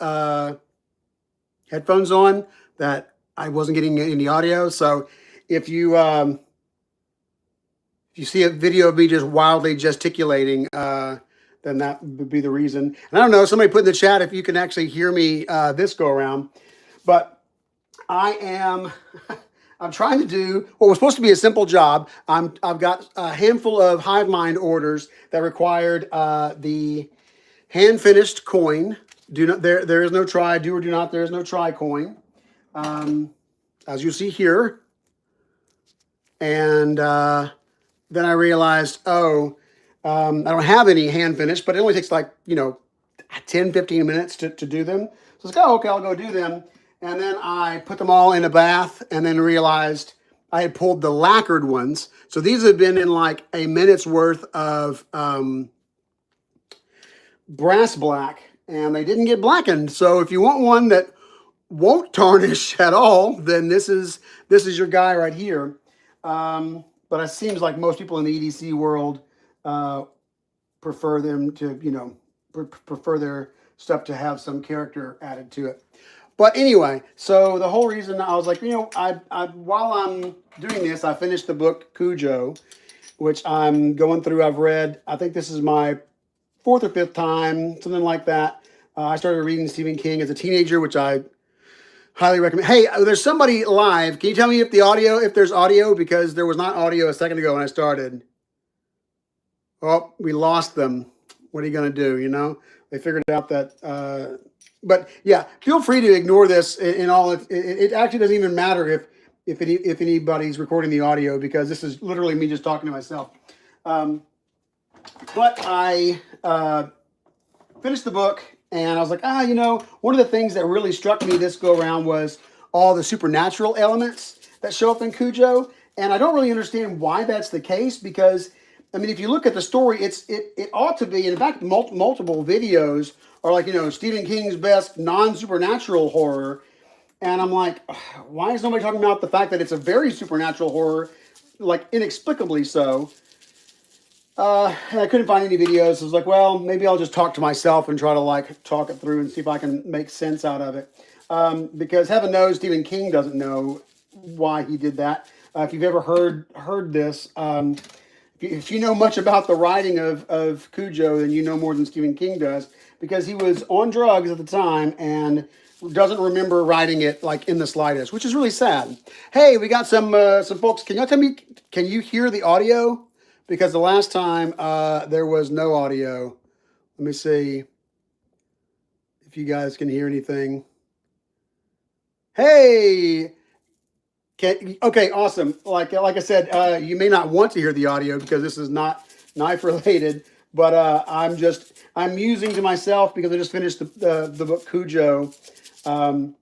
uh, headphones on that I wasn't getting any audio. So if you see a video of me just wildly gesticulating, then that would be the reason. And I don't know, somebody put in the chat if you can actually hear me this go around. But I am I'm trying to do what was supposed to be a simple job. I've got a handful of hive mind orders that required the hand finished coin. Do not there is no try, do or do not, there is no try coin. As you see here. And then I realized, I don't have any hand finished, but it only takes like, 10, 15 minutes to do them. So it's like, okay, I'll go do them. And then I put them all in a bath and then realized I had pulled the lacquered ones. So these have been in like a minute's worth of brass black and they didn't get blackened. So if you want one that won't tarnish at all, then this is your guy right here. But it seems like most people in the EDC world prefer them to, prefer their stuff to have some character added to it. But anyway, so the whole reason I was like, while I'm doing this, I finished the book Cujo, which I'm going through. I've read, I think this is my 4th or 5th time, something like that. I started reading Stephen King as a teenager, which I highly recommend. Hey, there's somebody live. Can you tell me if there's audio? Because there was not audio a second ago when I started. Oh, we lost them. What are you going to do? They figured out that, but yeah, feel free to ignore this in all. It actually doesn't even matter if anybody's recording the audio because this is literally me just talking to myself. But I finished the book. And I was like, one of the things that really struck me this go around was all the supernatural elements that show up in Cujo. And I don't really understand why that's the case because, if you look at the story, it ought to be, and in fact, multiple videos are like, Stephen King's best non-supernatural horror. And I'm like, why is nobody talking about the fact that it's a very supernatural horror, like inexplicably so? And I couldn't find any videos. I was like, well, maybe I'll just talk to myself and try to talk it through and see if I can make sense out of it. Because heaven knows Stephen King doesn't know why he did that. If you've ever heard this, if you know much about the writing of Cujo, then you know more than Stephen King does, because he was on drugs at the time and doesn't remember writing it in the slightest, which is really sad. Hey, we got some folks. Can y'all tell me? Can you hear the audio? Because the last time there was no audio. Let me see if you guys can hear anything. Hey, okay, awesome. Like I said, you may not want to hear the audio because this is not knife related. But I'm musing to myself because I just finished the book Cujo, and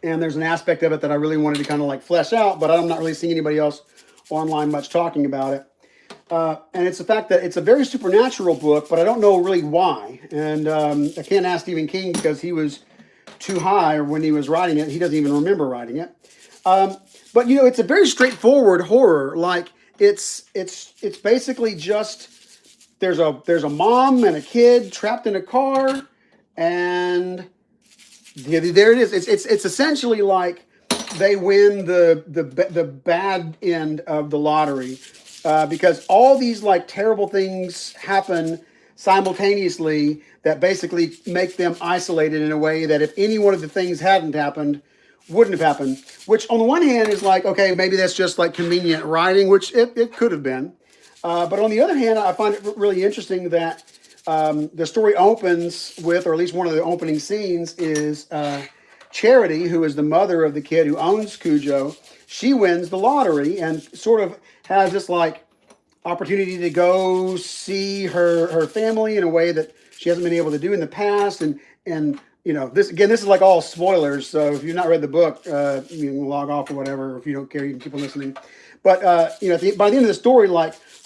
there's an aspect of it that I really wanted to kind of flesh out, but I'm not really seeing anybody else online much talking about it. And it's the fact that it's a very supernatural book, but I don't know really why. And I can't ask Stephen King because he was too high when he was writing it. He doesn't even remember writing it. But it's a very straightforward horror. It's basically just there's a mom and a kid trapped in a car, and there it is. It's essentially like they win the bad end of the lottery. Because all these terrible things happen simultaneously that basically make them isolated in a way that if any one of the things hadn't happened, wouldn't have happened. Which on the one hand is okay, maybe that's just convenient writing, which it could have been. But on the other hand, I find it really interesting that the story opens with, or at least one of the opening scenes is Charity, who is the mother of the kid who owns Cujo. She wins the lottery and sort of has this opportunity to go see her family in a way that she hasn't been able to do in the past. And this is all spoilers. So if you've not read the book, you can log off or whatever. If you don't care, you can keep on listening. But by the end of the story,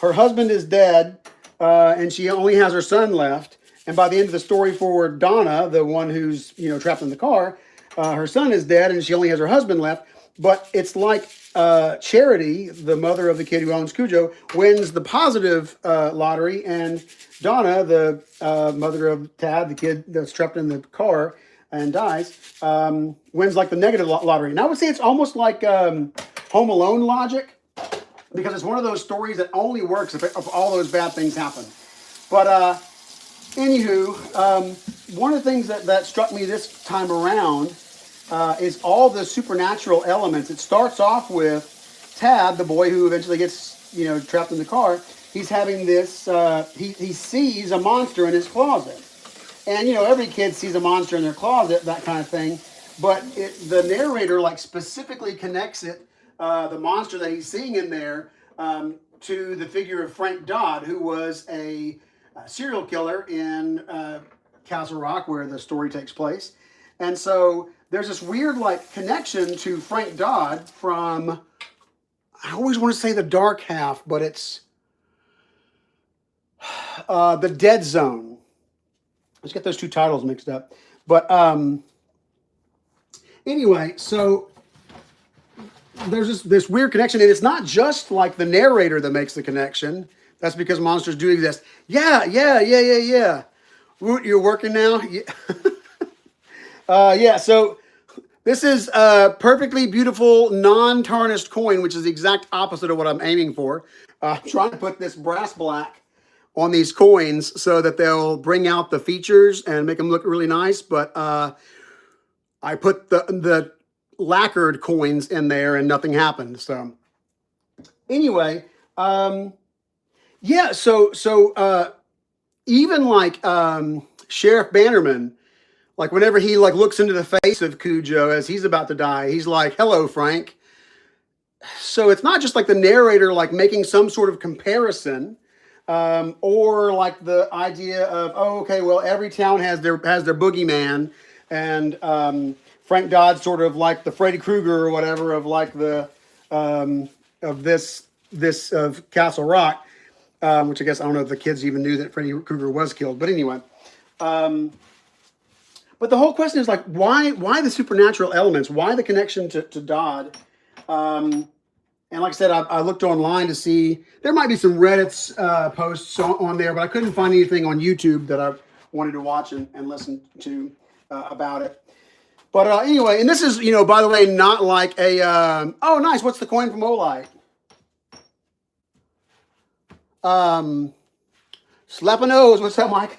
her husband is dead, and she only has her son left. And by the end of the story for Donna, the one who's trapped in the car, her son is dead, and she only has her husband left. But it's like Charity, the mother of the kid who owns Cujo, wins the positive lottery, and Donna, the mother of Tad, the kid that's trapped in the car and dies, wins like the negative lottery. And I would say it's almost like Home Alone logic, because it's one of those stories that only works if all those bad things happen. But anywho, one of the things that struck me this time around is all the supernatural elements. It starts off with Tad, the boy who eventually gets, trapped in the car. He's having this, he sees a monster in his closet. And, every kid sees a monster in their closet, that kind of thing. But the narrator, specifically connects it, the monster that he's seeing in there, to the figure of Frank Dodd, who was a serial killer in Castle Rock, where the story takes place. And so there's this weird connection to Frank Dodd from, I always want to say The Dark Half, but it's The Dead Zone. Let's get those two titles mixed up. But anyway, so there's this weird connection, and it's not just the narrator that makes the connection. That's because monsters do exist. Yeah. Woot, you're working now? Yeah. So this is a perfectly beautiful, non-tarnished coin, which is the exact opposite of what I'm aiming for. I'm trying to put this brass black on these coins so that they'll bring out the features and make them look really nice. But I put the lacquered coins in there and nothing happened. So anyway, yeah. So even Sheriff Bannerman, whenever he looks into the face of Cujo as he's about to die, he's like, "Hello, Frank." So it's not just the narrator making some sort of comparison, or the idea of, oh, okay, well, every town has their boogeyman, and Frank Dodd's sort of like the Freddy Krueger or whatever of the of this of Castle Rock, which I guess I don't know if the kids even knew that Freddy Krueger was killed, but anyway. But the whole question is why the supernatural elements? Why the connection to Dodd? And like I said, I looked online to see, there might be some Reddit's posts on there, but I couldn't find anything on YouTube that I wanted to watch and listen to about it. But anyway, and this is, by the way, not like a, oh, nice, what's the coin from Olite? Slap a nose, what's that, Mike?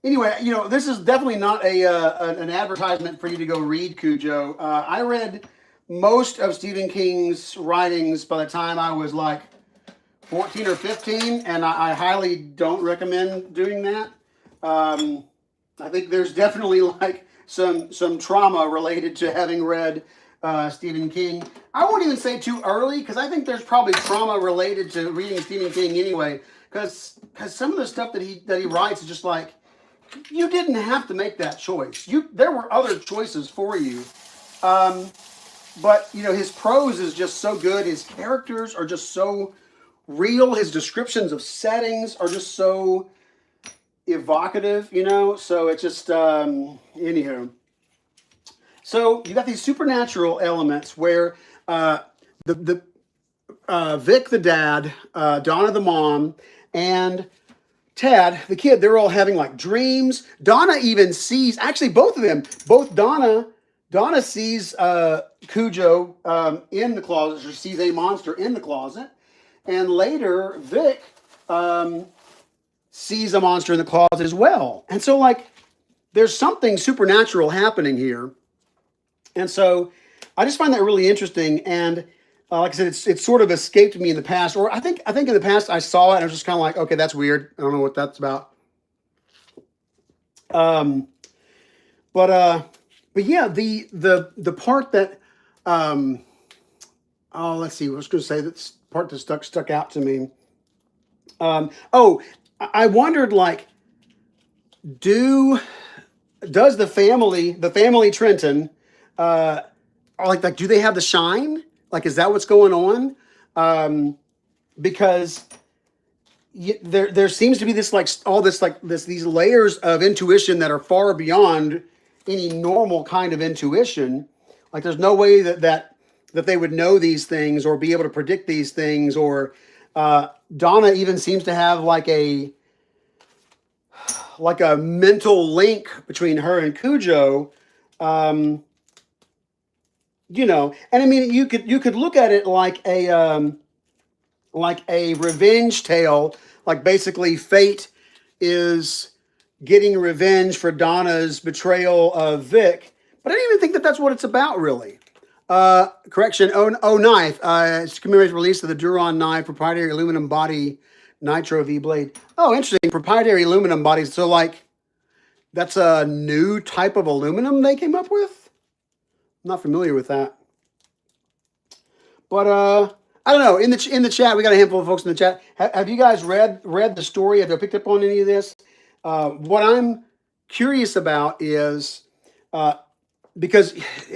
Anyway, this is definitely not an advertisement for you to go read Cujo. I read most of Stephen King's writings by the time I was 14 or 15, and I highly don't recommend doing that. I think there's definitely some trauma related to having read Stephen King. I won't even say too early, because I think there's probably trauma related to reading Stephen King anyway, because some of the stuff that he writes is just you didn't have to make that choice. There were other choices for you. But, his prose is just so good. His characters are just so real. His descriptions of settings are just so evocative, So it's just, anywho. So you got these supernatural elements where Vic the dad, Donna the mom, and Tad, the kid, they're all having dreams. Donna even sees, actually both of them, Donna sees Cujo in the closet. She sees a monster in the closet. And later, Vic sees a monster in the closet as well. And so there's something supernatural happening here. And so I just find that really interesting. And like I said, it's sort of escaped me in the past, or I think in the past I saw it and I was just kind of okay, that's weird. I don't know what that's about. But yeah, the part that oh, let's see, I was going to say that part that stuck out to me. I wondered does the family Trenton do they have the shine? Is that what's going on? Because there seems to be this these layers of intuition that are far beyond any normal kind of intuition. Like there's no way that they would know these things or be able to predict these things. Or Donna even seems to have like a mental link between her and Cujo. Um, and I mean you could look at it like a revenge tale. Like basically, fate is getting revenge for Donna's betrayal of Vic. But I don't even think that that's what it's about, really. Correction. Oh, knife. It's commemorates the release of the Duron knife, proprietary aluminum body, Nitro V blade. Oh, interesting. Proprietary aluminum bodies. So, like, that's a new type of aluminum they came up with. I'm not familiar with that. But I don't know. In the chat, we got a handful of folks in the chat. Have you guys read the story? Have you picked up on any of this? What I'm curious about is because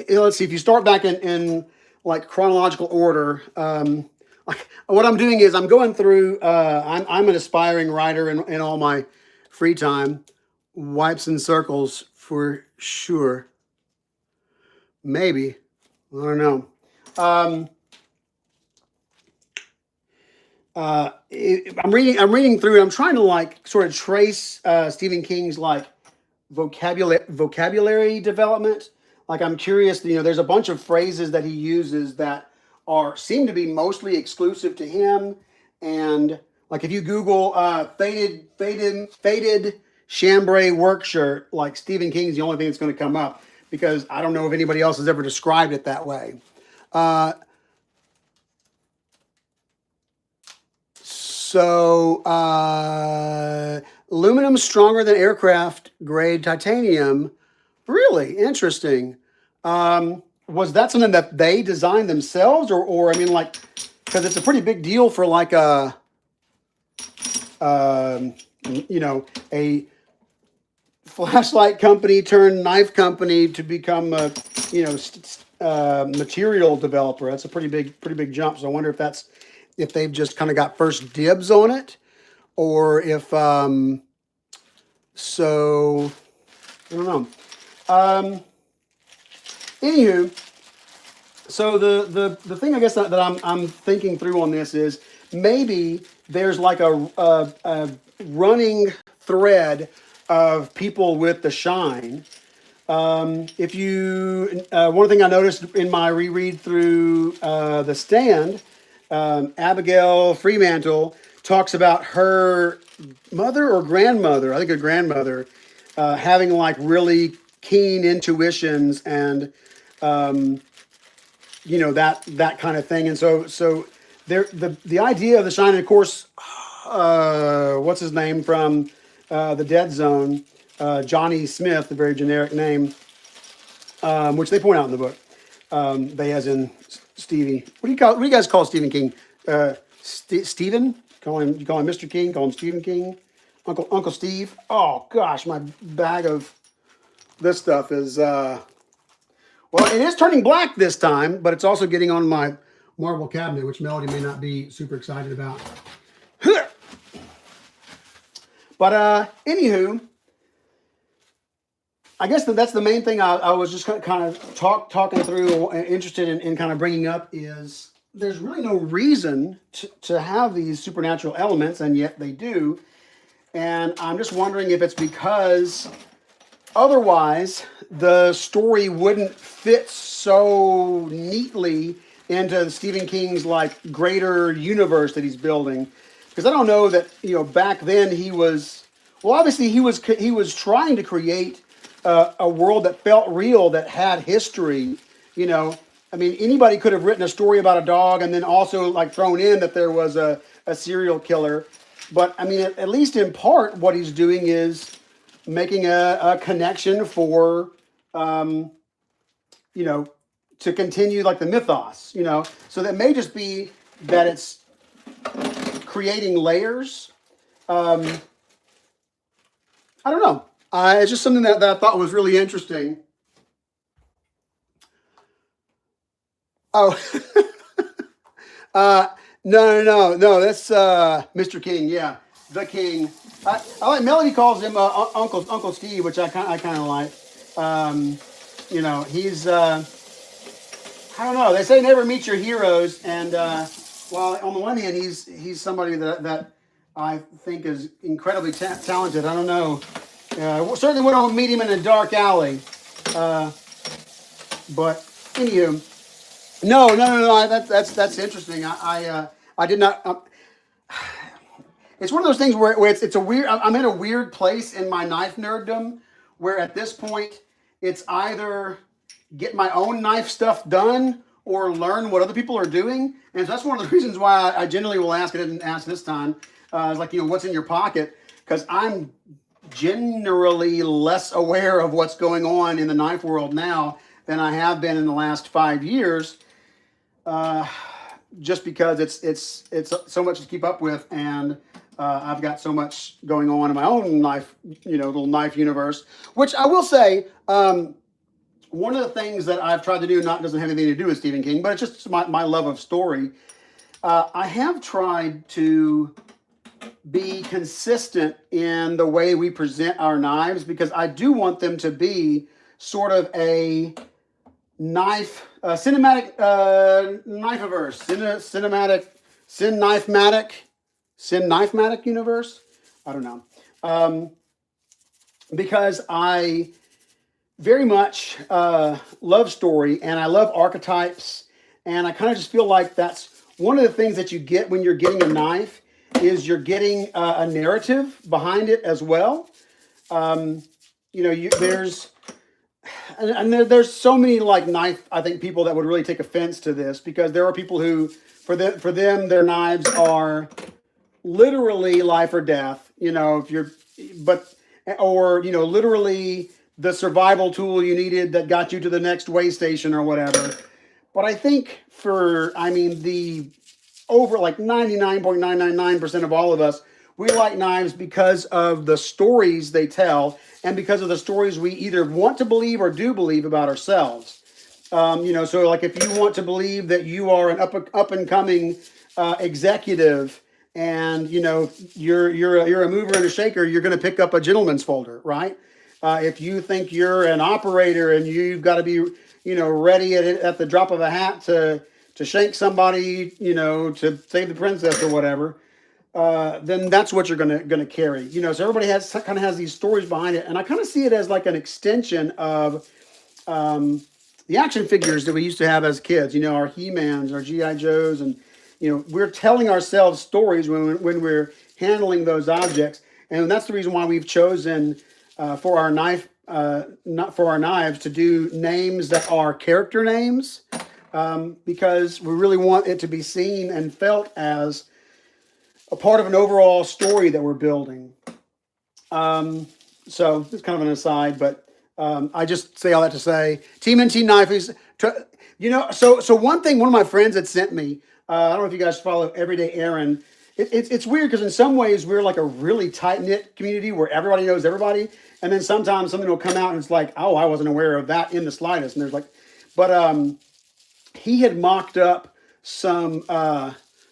let's see, if you start back in like chronological order, like what I'm doing is I'm going through. I'm an aspiring writer in all my free time. Wipes and circles for sure. Maybe, I don't know. I'm reading through. I'm trying to like sort of trace Stephen King's like vocabulary development. Like I'm curious. There's a bunch of phrases that he uses that seem to be mostly exclusive to him. And like if you Google faded chambray work shirt, like Stephen King's the only thing that's going to come up, because I don't know if anybody else has ever described it that way. So aluminum stronger than aircraft grade titanium. Really interesting. Was that something that they designed themselves, or I mean, like, because it's a pretty big deal for like a a flashlight company turned knife company to become a material developer. That's a pretty big jump. So I wonder if they've just kind of got first dibs on it, or if so I don't know. Anywho, so the thing I guess that I'm thinking through on this is maybe there's like a running thread of people with the shine. If you one thing I noticed in my reread through The Stand, Abigail Fremantle talks about her mother or grandmother, I think her grandmother, having like really keen intuitions and that kind of thing. And so there the idea of the shine, and of course, what's his name from the Dead Zone, Johnny Smith, the very generic name, which they point out in the book. They as in Stevie. What do you guys call Stephen King? Stephen? You call him Mr. King? Call him Stephen King? Uncle Steve? Oh gosh, my bag of this stuff is well, it is turning black this time, but it's also getting on my marble cabinet, which Melody may not be super excited about. But anywho, I guess that's the main thing I was just kind of talking through, interested in kind of bringing up, is there's really no reason to have these supernatural elements, and yet they do. And I'm just wondering if it's because otherwise the story wouldn't fit so neatly into Stephen King's like greater universe that he's building. Because I don't know that back then obviously he was trying to create a world that felt real, that had history. I mean, anybody could have written a story about a dog and then also like thrown in that there was a serial killer. But I mean, at least in part, what he's doing is making a connection for, to continue like the mythos, So that may just be that it's creating layers. I don't know. It's just something that I thought was really interesting. Oh, no. That's Mr. King. Yeah, the King. I like Melody calls him Uncle Steve, which I kind of like. Um, he's I don't know. They say never meet your heroes, and well, on the one hand, he's somebody that I think is incredibly talented. I don't know. Certainly wouldn't meet him in a dark alley. Uh, but anywho, no. That's interesting. I did not. It's one of those things where it's a weird. I'm in a weird place in my knife nerddom, where at this point it's either get my own knife stuff done or learn what other people are doing. And so that's one of the reasons why I generally will ask. I didn't ask this time. It's like, what's in your pocket? Because I'm generally less aware of what's going on in the knife world now than I have been in the last 5 years. Just because it's so much to keep up with, and I've got so much going on in my own knife, little knife universe. Which I will say, one of the things that I've tried to do doesn't have anything to do with Stephen King, but it's just my love of story. I have tried to be consistent in the way we present our knives, because I do want them to be sort of a cinematic knife-averse, sin-knife-matic universe. I don't know. Because I very much love story, and I love archetypes, and I kind of just feel like that's one of the things that you get when you're getting a knife, is you're getting a narrative behind it as well. There's there's so many like knife, I think, people that would really take offense to this, because there are people who, for them, their knives are literally life or death. Literally the survival tool you needed that got you to the next way station or whatever. But I think the over like 99.999% of all of us, we like knives because of the stories they tell, and because of the stories we either want to believe or do believe about ourselves. So like if you want to believe that you are an up and coming executive, and you're a mover and a shaker, you're going to pick up a gentleman's folder, right? If you think you're an operator and you've got to be ready at the drop of a hat to shank somebody, to save the princess or whatever, then that's what you're gonna carry. So everybody has these stories behind it, and I kind of see it as like an extension of the action figures that we used to have as kids. Our He-Mans, our GI Joes, and we're telling ourselves stories when we're handling those objects, and that's the reason why we've chosen for our knives to do names that are character names. Because we really want it to be seen and felt as a part of an overall story that we're building. So it's kind of an aside, but I just say all that to say, Team NT Knifies. So one of my friends had sent me. I don't know if you guys follow Everyday Aaron. It's weird because in some ways we're like a really tight knit community where everybody knows everybody, and then sometimes something will come out and it's like, oh, I wasn't aware of that in the slightest. And there's like, but he had mocked up some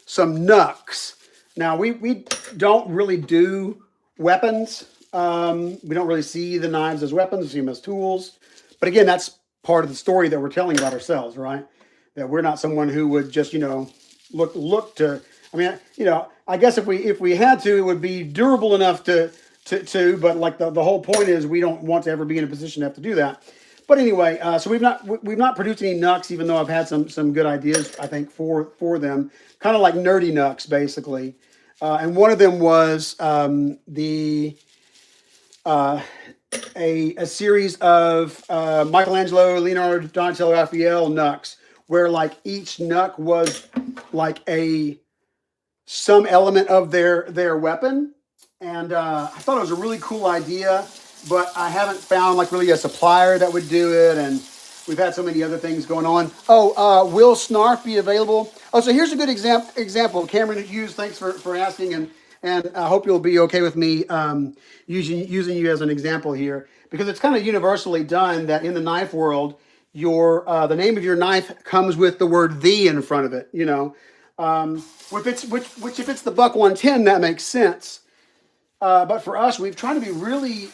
knucks. Now we don't really do weapons. We don't really see the knives as weapons. We see them as tools. But again, that's part of the story that we're telling about ourselves, right? That we're not someone who would just look to. I guess if we had to, it would be durable enough to. But like the whole point is we don't want to ever be in a position to have to do that. But anyway, so we've not produced any knucks, even though I've had some good ideas, I think, for them, kind of like nerdy knucks, basically. And one of them was a series of Michelangelo, Leonardo, Donatello, Raphael knucks, where like each knuck was like some element of their weapon, and I thought it was a really cool idea. But I haven't found like really a supplier that would do it, and we've had so many other things going on. Will Snarf be available? Oh, so here's a good example. Cameron Hughes, thanks for asking, and I hope you'll be okay with me using you as an example here, because it's kind of universally done that in the knife world, the name of your knife comes with the word "the" in front of it. Which if it's the Buck 110, that makes sense. But for us, we've tried to be really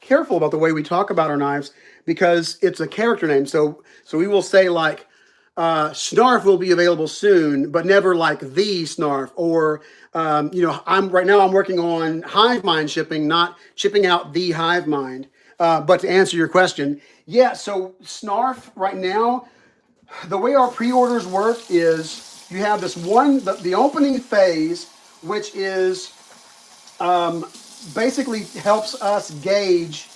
careful about the way we talk about our knives because it's a character name. So we will say like Snarf will be available soon, but never like the Snarf. Or I'm right now I'm working on Hive Mind shipping, not shipping out the Hive Mind. But to answer your question, yeah. So Snarf right now, the way our pre-orders work is you have this the opening phase, which is basically helps us gauge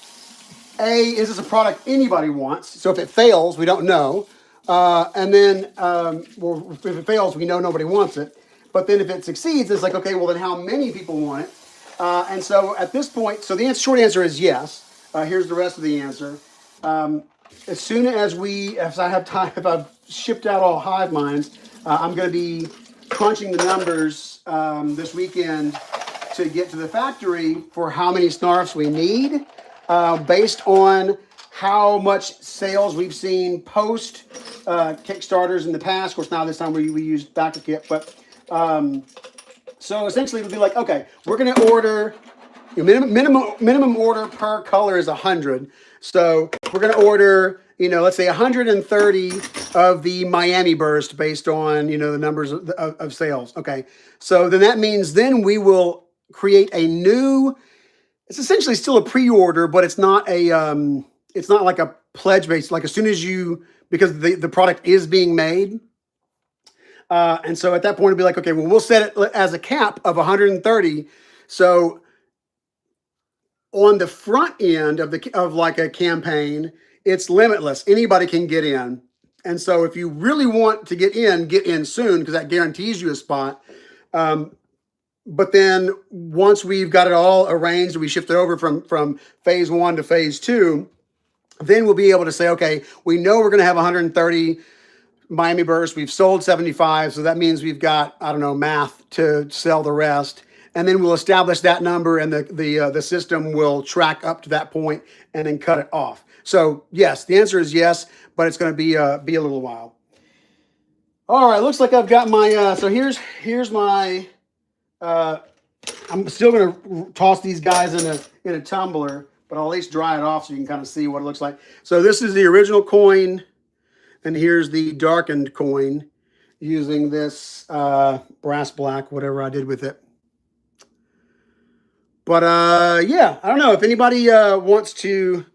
is this a product anybody wants? So if it fails, we don't know. And then, well, if it fails, we know nobody wants it. But then if it succeeds, it's like, okay, well, then how many people want it? And so at this point, so the short answer is yes. Here's the rest of the answer. As soon as I have time, if I've shipped out all Hive Minds, I'm going to be crunching the numbers this weekend to get to the factory for how many Snarfs we need. Based on how much sales we've seen post Kickstarters in the past. Of course, now this time we used BackerKit, but so essentially it'll be like, okay, we're going to order minimum order per color is 100. So we're going to order, let's say 130 of the Miami Burst based on the numbers of sales. Okay, so then that means then we will create a new. It's essentially still a pre-order, but it's not like a pledge based. Like as soon as because the product is being made, and so at that point it'll be like, okay, well we'll set it as a cap of 130. So on the front end of like a campaign, it's limitless. Anybody can get in, and so if you really want to get in soon because that guarantees you a spot. But then once we've got it all arranged, we shift it over from phase 1 to phase 2, then we'll be able to say, okay, we know we're going to have 130 Miami Bursts. We've sold 75, so that means we've got, I don't know, math to sell the rest. And then we'll establish that number, and the system will track up to that point and then cut it off. So yes, the answer is yes, but it's going to be a little while. All right, looks like I've got my. So here's my. I'm still going to toss these guys in a tumbler, but I'll at least dry it off so you can kind of see what it looks like. So this is the original coin, and here's the darkened coin using this brass black, whatever I did with it. But yeah, I don't know if anybody wants to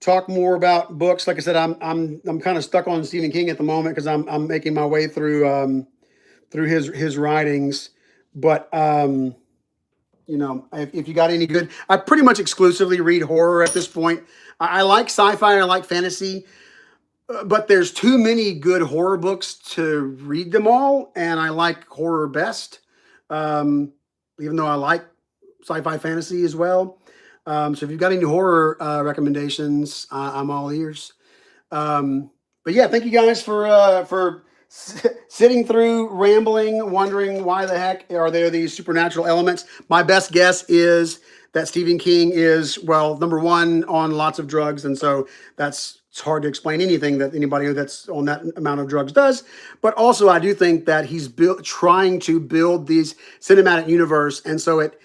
talk more about books. Like I said, I'm kind of stuck on Stephen King at the moment because I'm making my way through his writings. But if you got any good, I pretty much exclusively read horror at this point. I like sci-fi and I like fantasy, but there's too many good horror books to read them all, and I like horror best, even though I like sci-fi fantasy as well. So if you've got any horror recommendations, I'm all ears. But yeah, thank you guys for sitting through, rambling, wondering why the heck are there these supernatural elements. My best guess is that Stephen King is, well, number one, on lots of drugs, and so it's hard to explain anything that anybody that's on that amount of drugs does. But also, I do think that he's trying to build these cinematic universe, and so it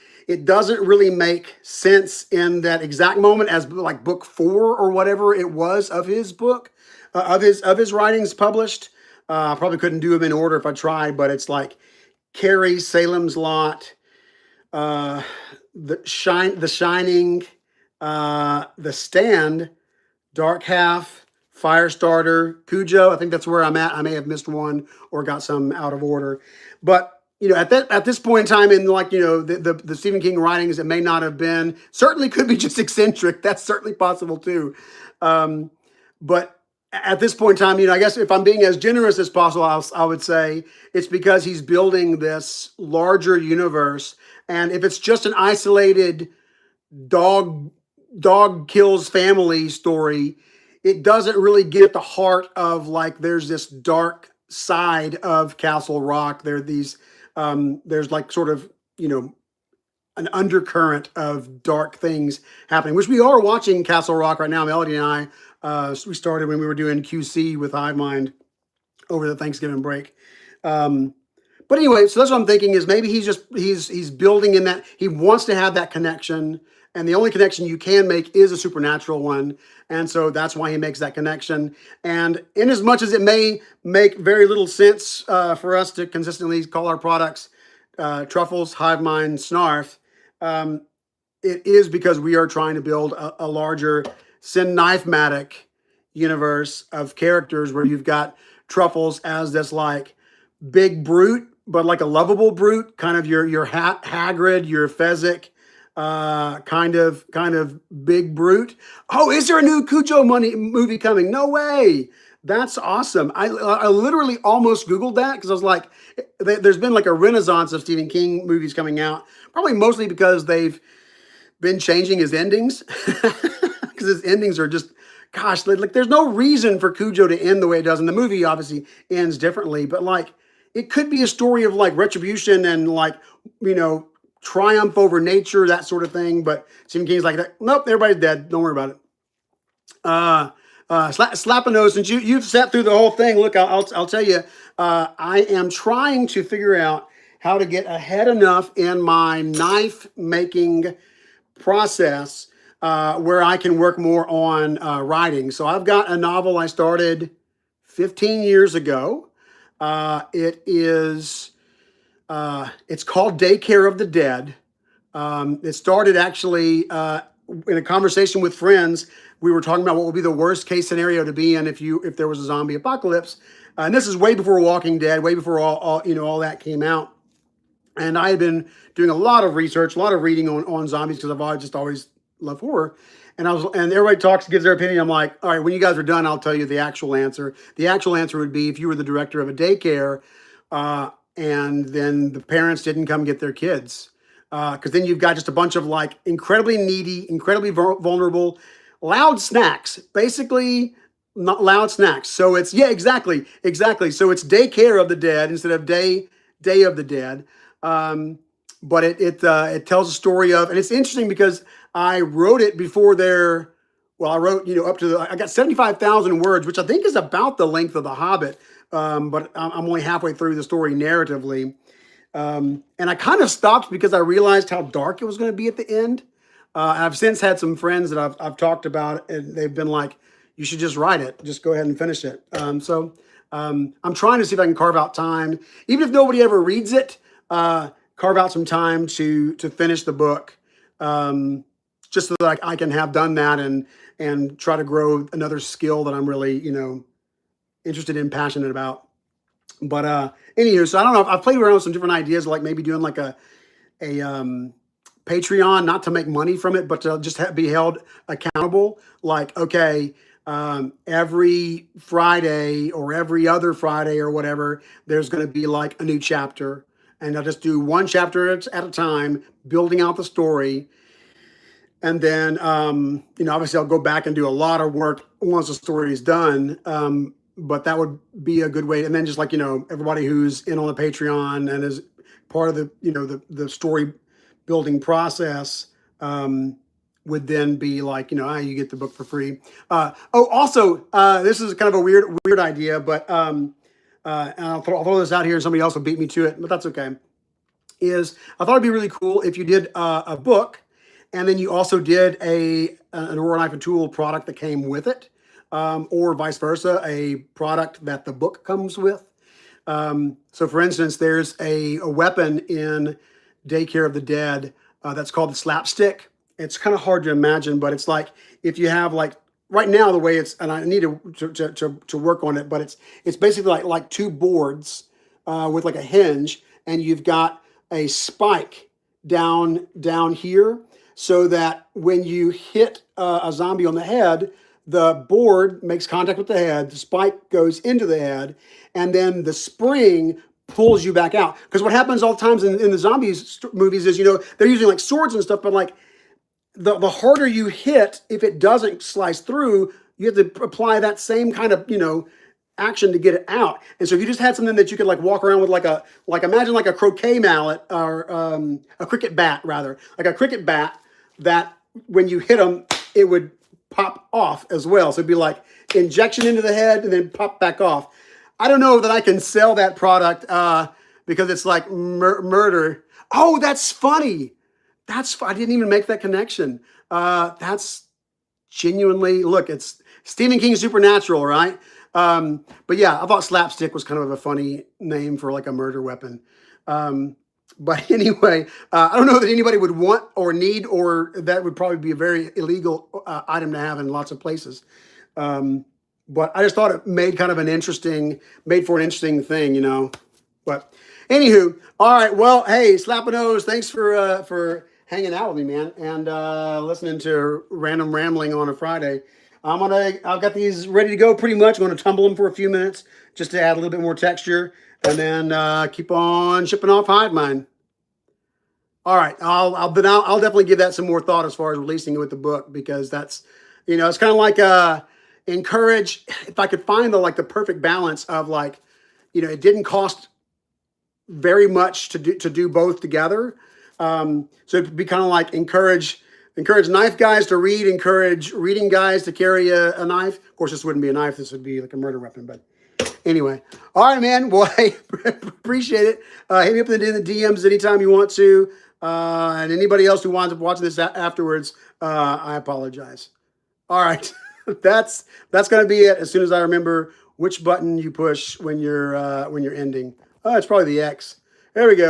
doesn't really make sense in that exact moment as like book 4 or whatever it was of his book, of his writings published. I probably couldn't do them in order if I tried, but it's like Carrie, Salem's Lot, The Shining, The Stand, Dark Half, Firestarter, Cujo. I think that's where I'm at. I may have missed one or got some out of order, but at this point in time in the Stephen King writings, it may not have been. Certainly could be just eccentric. That's certainly possible too, but. At this point in time, I guess if I'm being as generous as possible, I would say it's because he's building this larger universe. And if it's just an isolated dog kills family story, it doesn't really get at the heart of like there's this dark side of Castle Rock. There's like sort of an undercurrent of dark things happening, which we are watching Castle Rock right now. Melody and I. We started when we were doing QC with Hive Mind over the Thanksgiving break. But anyway, so that's what I'm thinking is maybe he's building in that he wants to have that connection and the only connection you can make is a supernatural one. And so that's why he makes that connection. And in as much as it may make very little sense for us to consistently call our products Truffles, Hive Mind, Snarf, um, it is because we are trying to build a larger Sin Knife-matic universe of characters where you've got Truffles as this like big brute, but like a lovable brute, kind of your Hagrid, your Fezzik, kind of big brute. Oh, is there a new Cujo movie coming? No way. That's awesome. I literally almost Googled that because I was like, there's been like a renaissance of Stephen King movies coming out, probably mostly because they've been changing his endings because his endings are just, gosh, like there's no reason for Cujo to end the way it does. And the movie obviously ends differently, but like it could be a story of like retribution and like, you know, triumph over nature, that sort of thing. But Stephen King's like, nope, everybody's dead. Don't worry about it. Slap a nose, since you've sat through the whole thing. Look, I'll tell you, I am trying to figure out how to get ahead enough in my knife making process where I can work more on writing. So I've got a novel I started 15 years ago. It's called Daycare of the Dead. It started actually in a conversation with friends. We were talking about what would be the worst case scenario to be in if there was a zombie apocalypse. And this is way before Walking Dead, way before all that came out. And I had been doing a lot of research, a lot of reading on zombies because I've always loved horror. And everybody gives their opinion. I'm like, all right, when you guys are done, I'll tell you the actual answer. The actual answer would be if you were the director of a daycare, and then the parents didn't come get their kids, because then you've got just a bunch of like incredibly needy, incredibly vulnerable, loud snacks, basically not loud snacks. So it's exactly. So it's Daycare of the Dead instead of Day of the Dead. But it tells a story of, and it's interesting because I wrote it before I wrote, up to I got 75,000 words, which I think is about the length of The Hobbit. But I'm only halfway through the story narratively. And I kind of stopped because I realized how dark it was going to be at the end. I've since had some friends that I've talked about, and they've been like, you should just write it. Just go ahead and finish it. So I'm trying to see if I can carve out time, even if nobody ever reads it, carve out some time to finish the book, just so that I can have done that and try to grow another skill that I'm really, interested in, passionate about. But anywho, so I don't know. I've played around with some different ideas, like maybe doing like a Patreon, not to make money from it, but to just be held accountable. Like, okay, every Friday or every other Friday or whatever, there's going to be like a new chapter, and I'll just do one chapter at a time, building out the story. And then, obviously I'll go back and do a lot of work once the story is done. But that would be a good way. And then just like, everybody who's in on the Patreon and is part of the story building process, would then be like, you get the book for free. Also, this is kind of a weird idea, but and I'll throw this out here and somebody else will beat me to it, but that's okay. I thought it'd be really cool if you did a book, and then you also did an Aurora Knife and Tool product that came with it, or vice versa, a product that the book comes with. So for instance, there's a weapon in Daycare of the Dead that's called the slapstick. It's kind of hard to imagine, but it's like if you have like right now the way it's, and I need to work on it, but it's basically like two boards with like a hinge, and you've got a spike down here, so that when you hit a zombie on the head, the board makes contact with the head, the spike goes into the head, and then the spring pulls you back out. Because what happens all the times in the zombies movies is, they're using like swords and stuff, but like the harder you hit, if it doesn't slice through, you have to apply that same kind of, action to get it out. And so if you just had something that you could like walk around with imagine like a croquet mallet, or a cricket bat rather, like a cricket bat that when you hit them, it would pop off as well. So it'd be like injection into the head and then pop back off. I don't know that I can sell that product because it's like murder. Oh, that's funny. I didn't even make that connection. That's genuinely, look, it's Stephen King Supernatural, right? But yeah, I thought slapstick was kind of a funny name for like a murder weapon. But anyway, I don't know that anybody would want or need, or that would probably be a very illegal item to have in lots of places. Um, but I just thought it made for an interesting thing, you know. But anywho, all right. Well, hey, Slapanos, thanks for hanging out with me, man, and listening to random rambling on a Friday. I've got these ready to go pretty much. I'm gonna tumble them for a few minutes just to add a little bit more texture, and then keep on shipping off Hive Mind. All right, I'll definitely give that some more thought as far as releasing it with the book, because that's, you know, it's kind of like encourage, if I could find the perfect balance of, like, you know, it didn't cost very much to do both together. So it'd be kind of like encourage knife guys to read, encourage reading guys to carry a knife. Of course, this wouldn't be a knife. This would be like a murder weapon. But anyway, all right, man. Well, hey, appreciate it. Hit me up in the DMs anytime you want to. And anybody else who winds up watching this afterwards, I apologize. All right, that's gonna be it. As soon as I remember which button you push when you're ending. Oh, it's probably the X. There we go.